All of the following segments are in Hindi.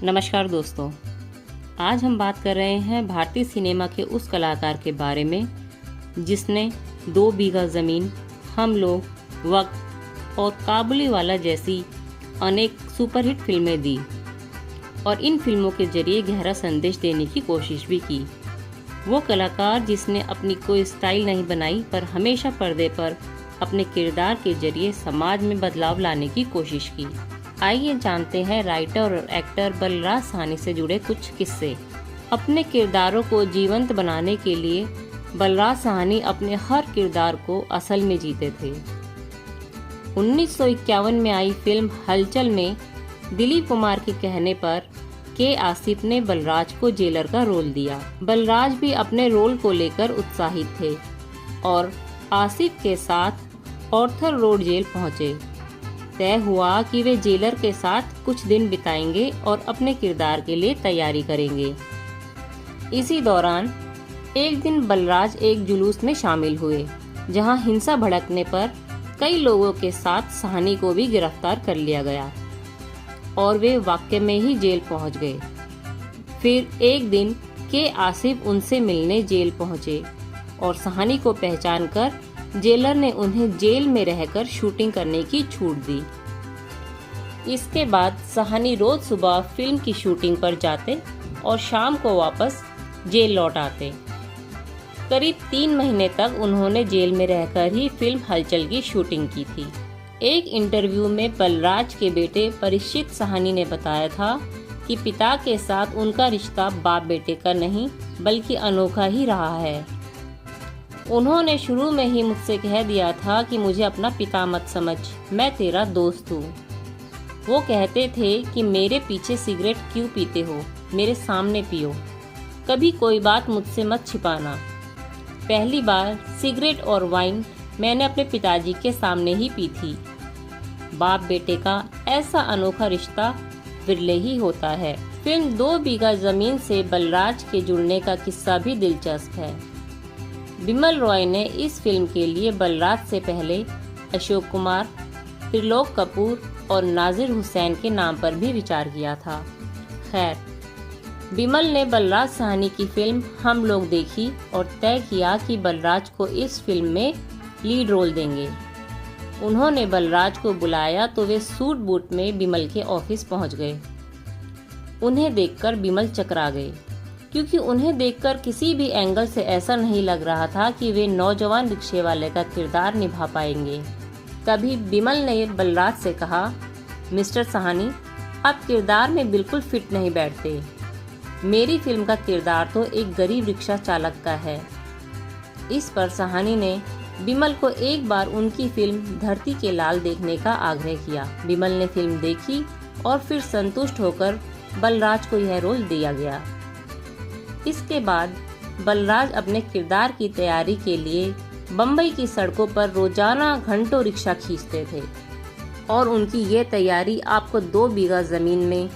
नमस्कार दोस्तों, आज हम बात कर रहे हैं भारतीय सिनेमा के उस कलाकार के बारे में जिसने 2 बीघा ज़मीन, हम लोग, वक्त और काबुलीवाला जैसी अनेक सुपरहिट फिल्में दी और इन फिल्मों के जरिए गहरा संदेश देने की कोशिश भी की। वो कलाकार जिसने अपनी कोई स्टाइल नहीं बनाई पर हमेशा पर्दे पर अपने किरदार के जरिए समाज में बदलाव लाने की कोशिश की। आइए जानते हैं राइटर और एक्टर बलराज साहनी से जुड़े कुछ किस्से। अपने किरदारों को जीवंत बनाने के लिए बलराज साहनी अपने हर किरदार को असल में जीते थे। 1951 में आई फिल्म हलचल में दिलीप कुमार के कहने पर के आसिफ ने बलराज को जेलर का रोल दिया। बलराज भी अपने रोल को लेकर उत्साहित थे और आसिफ के साथ ऑर्थर रोड जेल पहुंचे। तय हुआ कि वे जेलर के साथ कुछ दिन बिताएंगे और अपने किरदार के लिए तैयारी करेंगे। इसी दौरान एक दिन बलराज एक जुलूस में शामिल हुए जहां हिंसा भड़कने पर कई लोगों के साथ साहनी को भी गिरफ्तार कर लिया गया और वे वाकई में ही जेल पहुंच गए। फिर एक दिन के आसिफ उनसे मिलने जेल पहुंचे और साहनी को पहचानकर जेलर ने उन्हें जेल में रहकर शूटिंग करने की छूट दी। इसके बाद साहनी रोज सुबह फिल्म की शूटिंग पर जाते और शाम को वापस जेल लौट आते। करीब 3 महीने तक उन्होंने जेल में रहकर ही फिल्म हलचल की शूटिंग की थी। एक इंटरव्यू में बलराज के बेटे परीक्षित साहनी ने बताया था कि पिता के साथ उनका रिश्ता बाप बेटे का नहीं बल्कि अनोखा ही रहा है। उन्होंने शुरू में ही मुझसे कह दिया था कि मुझे अपना पिता मत समझ, मैं तेरा दोस्त हूँ। वो कहते थे कि मेरे पीछे सिगरेट क्यों पीते हो, मेरे सामने पियो, कभी कोई बात मुझसे मत छिपाना। पहली बार सिगरेट और वाइन मैंने अपने पिताजी के सामने ही पी थी। बाप बेटे का ऐसा अनोखा रिश्ता विरले ही होता है। फिल्म 2 बीघा जमीन से बलराज के जुड़ने का किस्सा भी दिलचस्प है। बिमल रॉय ने इस फिल्म के लिए बलराज से पहले अशोक कुमार, त्रिलोक कपूर और नाजिर हुसैन के नाम पर भी विचार किया था। खैर, बिमल ने बलराज साहनी की फिल्म हम लोग देखी और तय किया कि बलराज को इस फिल्म में लीड रोल देंगे। उन्होंने बलराज को बुलाया तो वे सूट बूट में बिमल के ऑफिस पहुंच गए। उन्हें देखकर बिमल चकरा गए क्योंकि उन्हें देखकर किसी भी एंगल से ऐसा नहीं लग रहा था कि वे नौजवान रिक्शे वाले का किरदार निभा पाएंगे। तभी बिमल ने बलराज से कहा, मिस्टर साहनी, आप किरदार में बिल्कुल फिट नहीं बैठते। मेरी फिल्म का किरदार तो एक गरीब रिक्शा चालक का है। इस पर साहनी ने बिमल को एक बार उनकी फिल्म धरती के लाल देखने का आग्रह किया। बिमल ने फिल्म देखी और फिर संतुष्ट होकर बलराज को यह रोल दिया गया। इसके बाद बलराज अपने किरदार की तैयारी के लिए बम्बई की सड़कों पर रोजाना घंटों रिक्शा खींचते थे और उनकी ये तैयारी आपको 2 बीघा जमीन में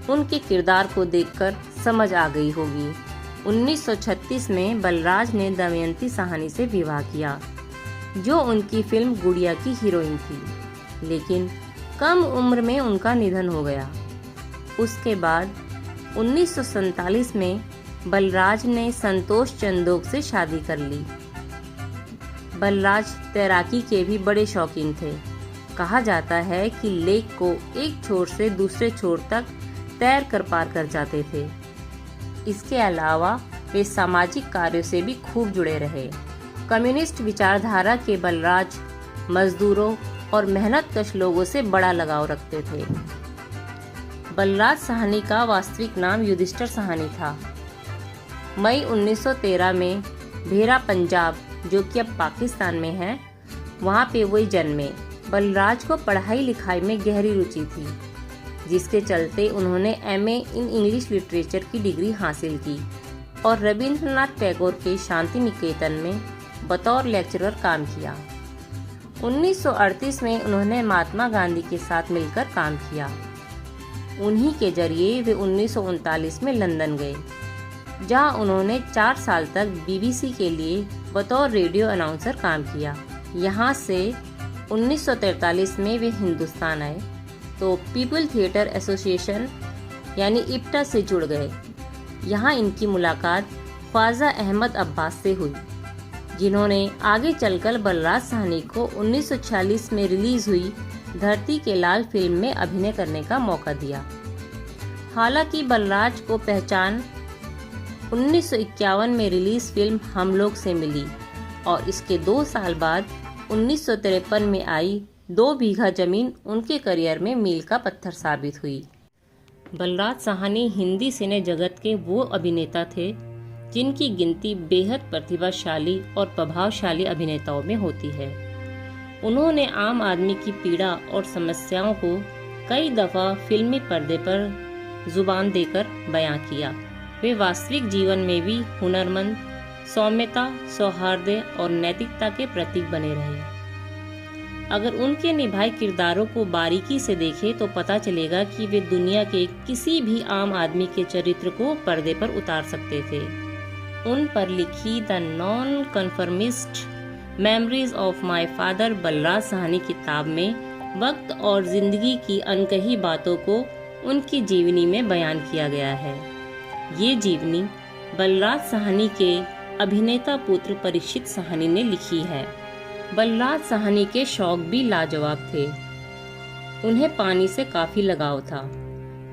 उनके किरदार को देखकर समझ आ गई होगी। 1936 में बलराज ने दमयंती साहनी से विवाह किया जो उनकी फिल्म गुड़िया की हीरोइन थी, लेकिन कम उम्र में उनका निधन हो गया। उसके बाद 1947 में बलराज ने संतोष चंदोक से शादी कर ली। बलराज तैराकी के भी बड़े शौकीन थे। कहा जाता है कि लेक को एक छोर से दूसरे छोर तक तैर कर पार कर जाते थे। इसके अलावा वे सामाजिक कार्यों से भी खूब जुड़े रहे। कम्युनिस्ट विचारधारा के बलराज मजदूरों और मेहनतकश लोगों से बड़ा लगाव रखते थे। बलराज साहनी का वास्तविक नाम युधिष्ठिर साहनी था। मई 1913 में भेरा पंजाब, जो कि अब पाकिस्तान में है, वहाँ पे वही जन्मे। बलराज को पढ़ाई लिखाई में गहरी रुचि थी, जिसके चलते उन्होंने एमए इन इंग्लिश लिटरेचर की डिग्री हासिल की और रविंद्रनाथ टैगोर के शांति निकेतन में बतौर लेक्चरर काम किया। 1938 में उन्होंने महात्मा गांधी के साथ मिलकर काम किया। उन्हीं के जरिए वे 1939 में लंदन गए, जहां उन्होंने 4 साल तक बीबीसी के लिए बतौर रेडियो अनाउंसर काम किया। यहां से 1943 में वे हिंदुस्तान आए तो पीपल थिएटर एसोसिएशन यानी इप्टा से जुड़ गए। यहाँ इनकी मुलाकात ख्वाजा अहमद अब्बास से हुई, जिन्होंने आगे चलकर बलराज साहनी को 1946 में रिलीज हुई धरती के लाल फिल्म में अभिनय करने का मौका दिया। हालांकि बलराज को पहचान 1951 में रिलीज फिल्म हम लोग से मिली और इसके 2 साल बाद 1953 में आई 2 बीघा जमीन उनके करियर में मील का पत्थर साबित हुई। बलराज साहनी हिंदी सिने जगत के वो अभिनेता थे जिनकी गिनती बेहद प्रतिभाशाली और प्रभावशाली अभिनेताओं में होती है। उन्होंने आम आदमी की पीड़ा और समस्याओं को कई दफा फिल्मी पर्दे पर जुबान देकर बयां किया। वे वास्तविक जीवन में भी हुनरमंद, सौम्यता, सौहार्द और नैतिकता के प्रतीक बने रहे। अगर उनके निभाए किरदारों को बारीकी से देखें तो पता चलेगा कि वे दुनिया के किसी भी आम आदमी के चरित्र को पर्दे पर उतार सकते थे। उन पर लिखी the non conformist memories of my father Balraj Sahni किताब में वक्त और जिंदगी की अनकही बातों को उनकी जीवनी में बयान किया गया है। ये जीवनी बलराज साहनी के अभिनेता पुत्र परीक्षित साहनी ने लिखी है। बलराज साहनी के शौक भी लाजवाब थे। उन्हें पानी से काफी लगाव था।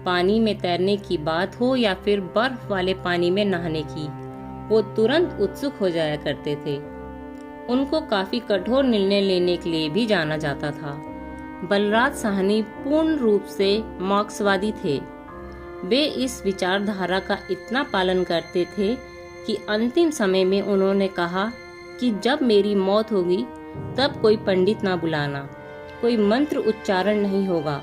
पानी में तैरने की बात हो या फिर बर्फ वाले पानी में नहाने की, वो तुरंत उत्सुक हो जाया करते थे। उनको काफी कठोर निर्णय लेने के लिए भी जाना जाता था। बलराज साहनी पूर्ण रूप से मार्क्सवादी थे। वे इस विचारधारा का इतना पालन करते थे कि अंतिम समय में उन्होंने कहा कि जब मेरी मौत होगी तब कोई पंडित ना बुलाना, कोई मंत्र उच्चारण नहीं होगा।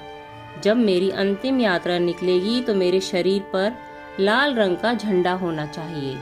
जब मेरी अंतिम यात्रा निकलेगी तो मेरे शरीर पर लाल रंग का झंडा होना चाहिए।